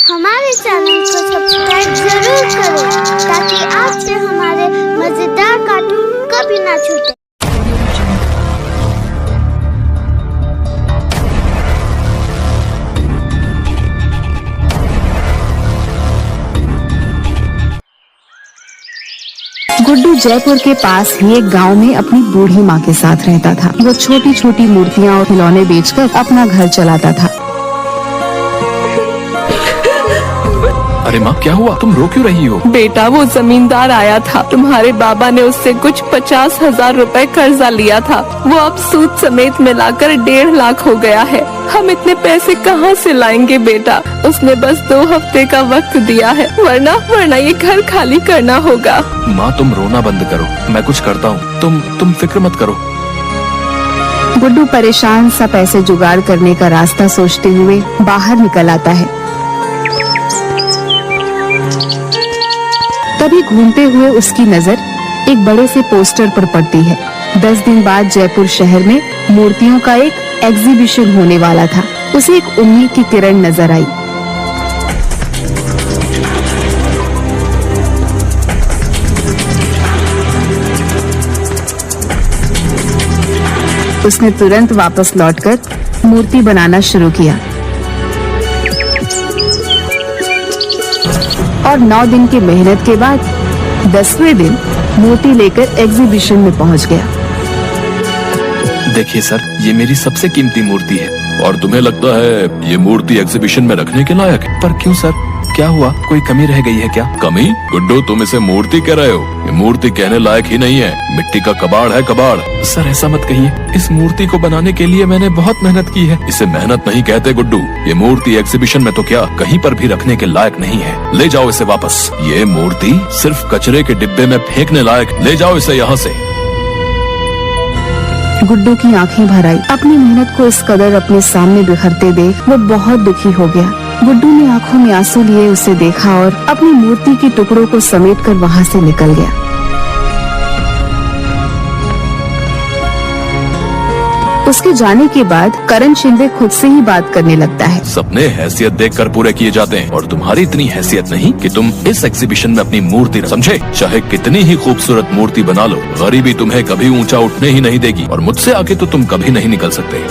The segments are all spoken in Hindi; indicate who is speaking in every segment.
Speaker 1: हमारे चैनल को सब्सक्राइब जरूर करो ताकि आपसे हमारे मजेदार कार्टून कभी ना छूटे।
Speaker 2: गुड्डू जयपुर के पास ही एक गांव में अपनी बूढ़ी माँ के साथ रहता था। वो छोटी छोटी मूर्तियाँ और खिलौने बेचकर अपना घर चलाता था।
Speaker 3: अरे माँ, क्या हुआ? तुम रो क्यों रही हो?
Speaker 4: बेटा, वो जमींदार आया था। तुम्हारे बाबा ने उससे कुछ 50,000 रुपए कर्जा लिया था। वो अब सूद समेत मिलाकर 1.5 लाख हो गया है। हम इतने पैसे कहाँ से लाएंगे बेटा? उसने बस 2 हफ्ते का वक्त दिया है, वरना ये घर खाली करना होगा।
Speaker 3: माँ, तुम रोना बंद करो, मैं कुछ करता हूँ। तुम फिक्र मत करो।
Speaker 2: गुड्डू परेशान सा पैसे जुगाड़ करने का रास्ता सोचते हुए बाहर निकल आता है। तभी घूमते हुए उसकी नजर एक बड़े से पोस्टर पर पड़ती है। 10 दिन बाद जयपुर शहर में मूर्तियों का एक एग्जीबिशन होने वाला था। उसे एक उम्मीद की किरण नजर आई। उसने तुरंत वापस लौटकर मूर्ति बनाना शुरू किया और 9 दिन की मेहनत के बाद 10वें दिन मूर्ति लेकर एग्जीबिशन में पहुंच गया।
Speaker 3: देखिए सर, ये मेरी सबसे कीमती मूर्ति है। और तुम्हें लगता है ये मूर्ति एग्जीबिशन में रखने के लायक है? पर क्यों सर, क्या हुआ? कोई कमी रह गई है क्या? कमी? गुड्डू, तुम इसे मूर्ति कह रहे हो? ये मूर्ति कहने लायक ही नहीं है, मिट्टी का कबाड़ है, कबाड़। सर ऐसा मत कहिए, इस मूर्ति को बनाने के लिए मैंने बहुत मेहनत की है। इसे मेहनत नहीं कहते गुड्डू। ये मूर्ति एग्जीबिशन में तो क्या, कहीं पर भी रखने के लायक नहीं है। ले जाओ इसे वापस। ये मूर्ति सिर्फ कचरे के डिब्बे में फेंकने लायक। ले जाओ इसे यहाँ से।
Speaker 2: गुड्डू की आंखें भर आई। अपनी मेहनत को इस कदर अपने सामने बिखरते देख वो बहुत दुखी हो गया। गुड्डू ने आंखों में आंसू लिए उसे देखा और अपनी मूर्ति के टुकड़ों को समेटकर वहाँ से निकल गया। उसके जाने के बाद करण शिंदे खुद से ही बात करने लगता है।
Speaker 3: सपने हैसियत देखकर पूरे किए जाते हैं, और तुम्हारी इतनी हैसियत नहीं कि तुम इस एग्जीबिशन में अपनी मूर्ति समझे। चाहे कितनी ही खूबसूरत मूर्ति बना लो, गरीबी तुम्हें कभी ऊंचा उठने ही नहीं देगी, और मुझसे आगे तो तुम कभी नहीं निकल सकते।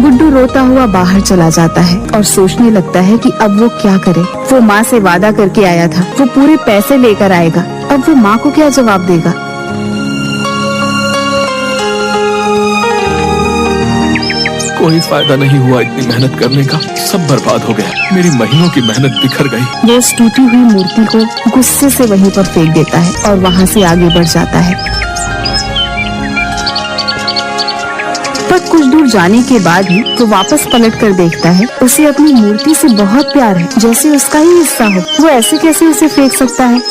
Speaker 2: गुड्डू रोता हुआ बाहर चला जाता है और सोचने लगता है कि अब वो क्या करे। वो माँ से वादा करके आया था, वो पूरे पैसे लेकर आएगा। अब वो माँ को क्या जवाब देगा?
Speaker 3: कोई फायदा नहीं हुआ इतनी मेहनत करने का, सब बर्बाद हो गया। मेरी महीनों की मेहनत बिखर गई।
Speaker 2: वो उस टूटी हुई मूर्ति को गुस्से से वहीं पर फेंक देता है और वहाँ से आगे बढ़ जाता है। पर कुछ दूर जाने के बाद ही वो वापस पलट कर देखता है। उसे अपनी मूर्ति से बहुत प्यार है, जैसे उसका ही हिस्सा हो। वो ऐसे कैसे उसे फेंक सकता है?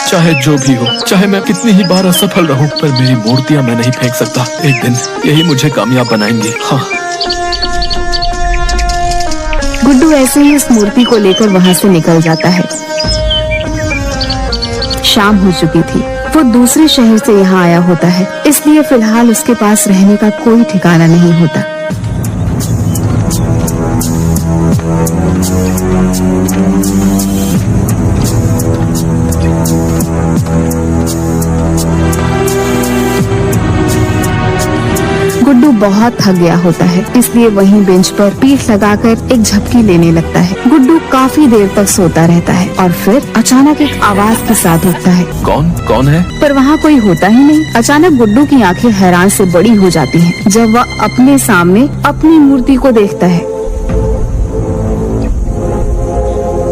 Speaker 3: चाहे जो भी हो, चाहे मैं कितनी ही बार असफल रहूं, पर मेरी मूर्तियां मैं नहीं फेंक सकता। एक दिन यही मुझे कामयाब बनाएंगी। हाँ।
Speaker 2: गुड्डू ऐसे ही उस मूर्ति को लेकर वहाँ से निकल जाता है। शाम हो चुकी थी। वो दूसरे शहर से यहाँ आया होता है, इसलिए फिलहाल उसके पास रहने का कोई ठिकाना नहीं होता। गुड्डू बहुत थक गया होता है, इसलिए वहीं बेंच पर पीठ लगाकर एक झपकी लेने लगता है। गुड्डू काफी देर तक सोता रहता है और फिर अचानक एक आवाज के साथ उठता है।
Speaker 3: कौन है?
Speaker 2: पर वहाँ कोई होता ही नहीं। अचानक गुड्डू की आंखें हैरान से बड़ी हो जाती हैं जब वह अपने सामने अपनी मूर्ति को देखता है।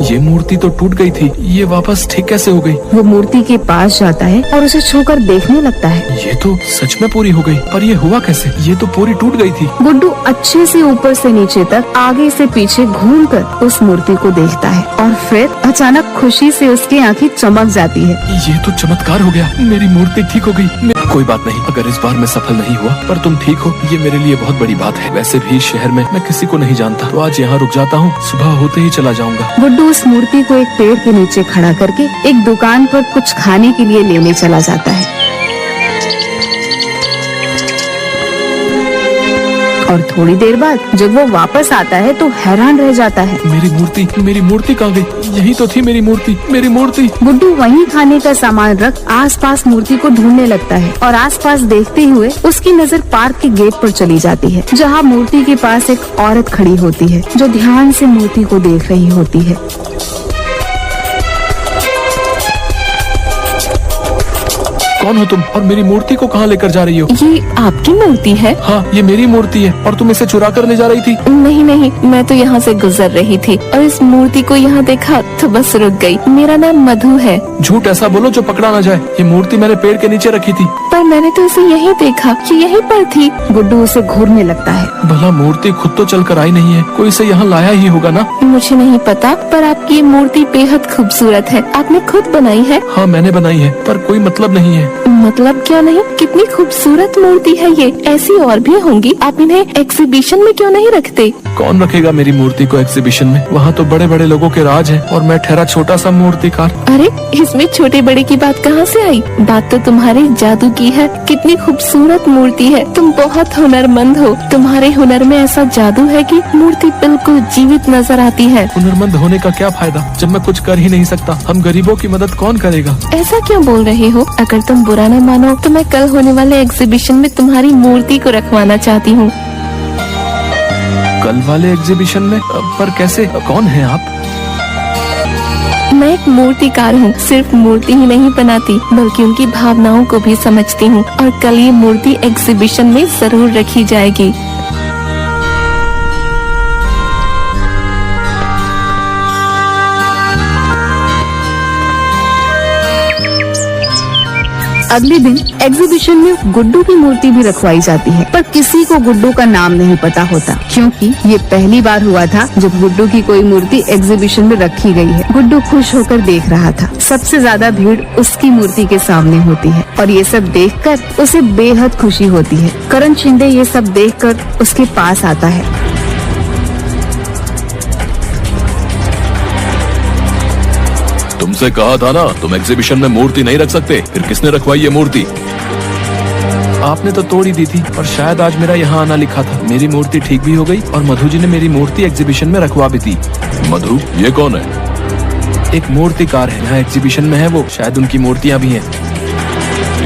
Speaker 3: ये मूर्ति तो टूट गई थी, ये वापस ठीक कैसे हो गई?
Speaker 2: वो मूर्ति के पास जाता है और उसे छूकर देखने लगता है।
Speaker 3: ये तो सच में पूरी हो गई, पर ये हुआ कैसे? ये तो पूरी टूट गई थी।
Speaker 2: गुड्डू अच्छे से ऊपर से नीचे तक, आगे से पीछे घूमकर उस मूर्ति को देखता है और फिर अचानक खुशी से उसकी आंखें चमक जाती है।
Speaker 3: ये तो चमत्कार हो गया, मेरी मूर्ति ठीक हो गई। कोई बात नहीं, अगर इस बार मैं सफल नहीं हुआ, पर तुम ठीक हो, ये मेरे लिए बहुत बड़ी बात है। वैसे भी शहर में मैं किसी को नहीं जानता, तो आज यहाँ रुक जाता हूँ, सुबह होते ही चला जाऊंगा।
Speaker 2: गुड्डू उस मूर्ति को एक पेड़ के नीचे खड़ा करके एक दुकान पर कुछ खाने के लिए लेने चला जाता है। और थोड़ी देर बाद जब वो वापस आता है तो हैरान रह जाता है।
Speaker 3: मेरी मूर्ति कहाँ गई? यही तो थी मेरी मूर्ति।
Speaker 2: गुड्डू वहीं खाने का सामान रख आसपास मूर्ति को ढूंढने लगता है और आसपास देखते हुए उसकी नजर पार्क के गेट पर चली जाती है, जहाँ मूर्ति के पास एक औरत खड़ी होती है जो ध्यान से मूर्ति को देख रही होती है।
Speaker 3: कौन हो तुम और मेरी मूर्ति को कहाँ लेकर जा रही हो?
Speaker 4: ये आपकी मूर्ति है?
Speaker 3: हाँ, ये मेरी मूर्ति है और तुम इसे चुरा कर ले जा रही थी।
Speaker 4: नहीं, मैं तो यहाँ से गुजर रही थी और इस मूर्ति को यहाँ देखा तो बस रुक गई। मेरा नाम मधु है।
Speaker 3: झूठ ऐसा बोलो जो पकड़ा ना जाए। ये मूर्ति मैंने पेड़ के नीचे रखी थी।
Speaker 4: पर मैंने तो इसे यहीं देखा कि यहीं पर थी।
Speaker 2: गुड्डू उसे घूरने लगता है।
Speaker 3: भला मूर्ति खुद तो चल कर आई नहीं है, कोई इसे यहाँ लाया ही होगा ना।
Speaker 4: मुझे नहीं पता, पर आपकी ये मूर्ति बेहद खूबसूरत है। आपने खुद बनाई है?
Speaker 3: हाँ, मैंने बनाई है, पर कोई मतलब नहीं है।
Speaker 4: मतलब क्या नहीं? कितनी खूबसूरत मूर्ति है ये। ऐसी और भी होंगी, आप इन्हें एग्जीबिशन में क्यों नहीं रखते?
Speaker 3: कौन रखेगा मेरी मूर्ति को एग्जीबिशन में? वहाँ तो बड़े बड़े लोगों के राज है और मैं ठहरा छोटा सा मूर्तिकार।
Speaker 4: अरे, इसमें छोटे बड़े की बात कहाँ से आई? बात तो तुम्हारे जादू की है। कितनी खूबसूरत मूर्ति है। तुम बहुत हुनरमंद हो। तुम्हारे हुनर में ऐसा जादू है कि मूर्ति बिल्कुल जीवित नजर आती है।
Speaker 3: हुनरमंद होने का क्या फायदा जब मैं कुछ कर ही नहीं सकता? हम गरीबों की मदद कौन करेगा?
Speaker 4: ऐसा क्यों बोल रहे हो? अगर तुम बुरा न मानो तो मैं कल होने वाले एग्जीबिशन में तुम्हारी मूर्ति को रखवाना चाहती हूँ।
Speaker 3: कल वाले एग्जीबिशन में? पर कैसे? कौन है आप?
Speaker 4: मैं एक मूर्तिकार हूँ। सिर्फ मूर्ति ही नहीं बनाती बल्कि उनकी भावनाओं को भी समझती हूँ और कल ये मूर्ति एग्जीबिशन में जरूर रखी जाएगी।
Speaker 2: अगले दिन एग्जीबिशन में गुड्डू की मूर्ति भी रखवाई जाती है, पर किसी को गुड्डू का नाम नहीं पता होता, क्योंकि ये पहली बार हुआ था जब गुड्डू की कोई मूर्ति एग्जीबिशन में रखी गई है। गुड्डू खुश होकर देख रहा था। सबसे ज्यादा भीड़ उसकी मूर्ति के सामने होती है और ये सब देखकर उसे बेहद खुशी होती है। करण शिंदे ये सब देखकर उसके पास आता है।
Speaker 3: तुमसे कहा था ना तुम एग्जीबिशन में मूर्ति नहीं रख सकते, फिर किसने रखवाई ये मूर्ति? आपने तो तोड़ ही दी थी, और शायद आज मेरा यहाँ आना लिखा था। मेरी मूर्ति ठीक भी हो गई और मधु जी ने मेरी मूर्ति एग्जीबिशन में रखवा भी थी। मधु? ये कौन है? एक मूर्तिकार है, यहाँ एग्जीबिशन में है वो, शायद उनकी मूर्तियाँ भी हैं।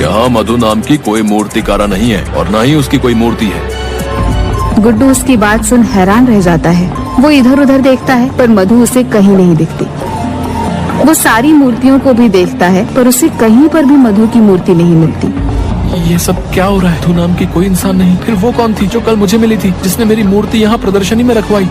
Speaker 3: यहाँ मधु नाम की कोई मूर्तिकारा नहीं है और न ही उसकी कोई मूर्ति है।
Speaker 2: गुड्डू उसकी बात सुन हैरान रह जाता है। वो इधर उधर देखता है पर मधु उसे कहीं नहीं दिखती। वो सारी मूर्तियों को भी देखता है पर उसे कहीं पर भी मधु की मूर्ति नहीं मिलती।
Speaker 3: ये सब क्या हो रहा है? मधु नाम की कोई इंसान नहीं, फिर वो कौन थी जो कल मुझे मिली थी, जिसने मेरी मूर्ति यहाँ प्रदर्शनी में रखवाई?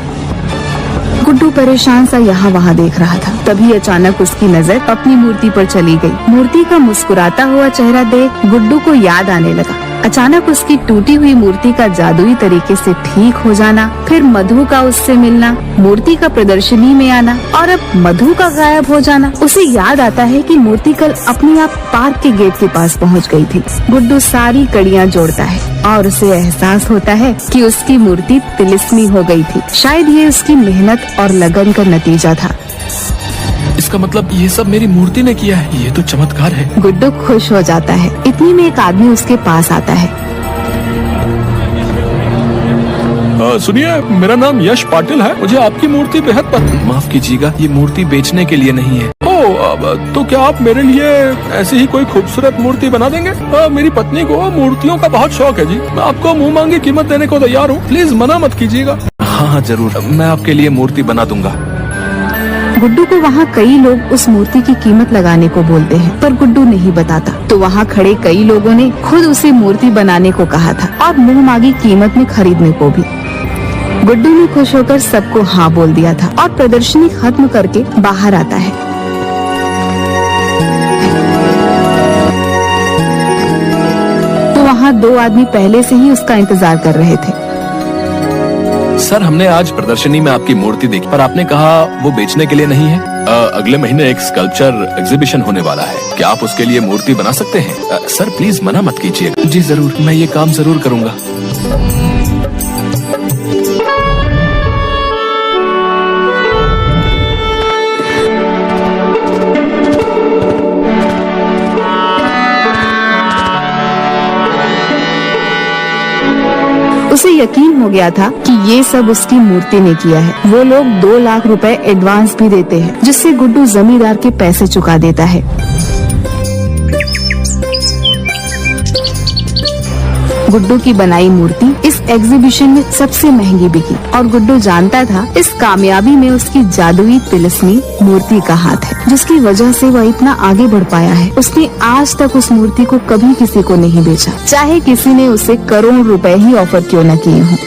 Speaker 2: गुड्डू परेशान सा यहाँ वहाँ देख रहा था। तभी अचानक उसकी नजर अपनी मूर्ति पर चली गई। मूर्ति का मुस्कुराता हुआ चेहरा देख गुड्डू को याद आने लगा। अचानक उसकी टूटी हुई मूर्ति का जादुई तरीके से ठीक हो जाना, फिर मधु का उससे मिलना, मूर्ति का प्रदर्शनी में आना और अब मधु का गायब हो जाना। उसे याद आता है कि मूर्ति कल अपने आप पार्क के गेट के पास पहुंच गई थी। गुड्डू सारी कड़ियां जोड़ता है और उसे एहसास होता है कि उसकी मूर्ति तिलिस्मी हो गई थी। शायद ये उसकी मेहनत और लगन का नतीजा था।
Speaker 3: इसका मतलब ये सब मेरी मूर्ति ने किया है। ये तो चमत्कार है।
Speaker 2: गुड्डू खुश हो जाता है। इतनी में एक आदमी उसके पास आता है।
Speaker 3: सुनिए, मेरा नाम यश पाटिल है। मुझे आपकी मूर्ति बेहद पसंद। माफ कीजिएगा, ये मूर्ति बेचने के लिए नहीं है। तो क्या आप मेरे लिए ऐसी ही कोई खूबसूरत मूर्ति बना देंगे? मेरी पत्नी को मूर्तियों का बहुत शौक है जी। मैं आपको मुंह मांगी कीमत देने को तैयार हूँ। प्लीज मना मत कीजिएगा। हाँ जरूर, मैं आपके लिए मूर्ति बना दूंगा।
Speaker 2: गुड्डू को वहाँ कई लोग उस मूर्ति की कीमत लगाने को बोलते हैं, पर गुड्डू नहीं बताता। तो वहाँ खड़े कई लोगों ने खुद उसे मूर्ति बनाने को कहा था और मुंह मांगी कीमत में खरीदने को भी। गुड्डू ने खुश होकर सबको हाँ बोल दिया था और प्रदर्शनी खत्म करके बाहर आता है। तो वहाँ दो आदमी पहले से ही उसका इंतजार कर रहे थे।
Speaker 3: सर, हमने आज प्रदर्शनी में आपकी मूर्ति देखी, पर आपने कहा वो बेचने के लिए नहीं है। अगले महीने एक स्कल्पचर एग्जीबिशन होने वाला है। क्या आप उसके लिए मूर्ति बना सकते हैं? सर प्लीज मना मत कीजिए। जी जरूर, मैं ये काम जरूर करूंगा।
Speaker 2: उसे यकीन हो गया था कि ये सब उसकी मूर्ति ने किया है। वो लोग 2 लाख रुपए एडवांस भी देते हैं, जिससे गुड्डू जमींदार के पैसे चुका देता है। गुड्डू की बनाई मूर्ति इस एग्जीबिशन में सबसे महंगी बिकी और गुड्डू जानता था इस कामयाबी में उसकी जादुई तिलिस्मी मूर्ति का हाथ है, जिसकी वजह से वह इतना आगे बढ़ पाया है। उसने आज तक उस मूर्ति को कभी किसी को नहीं बेचा, चाहे किसी ने उसे करोड़ रुपए ही ऑफर क्यों न किए हों।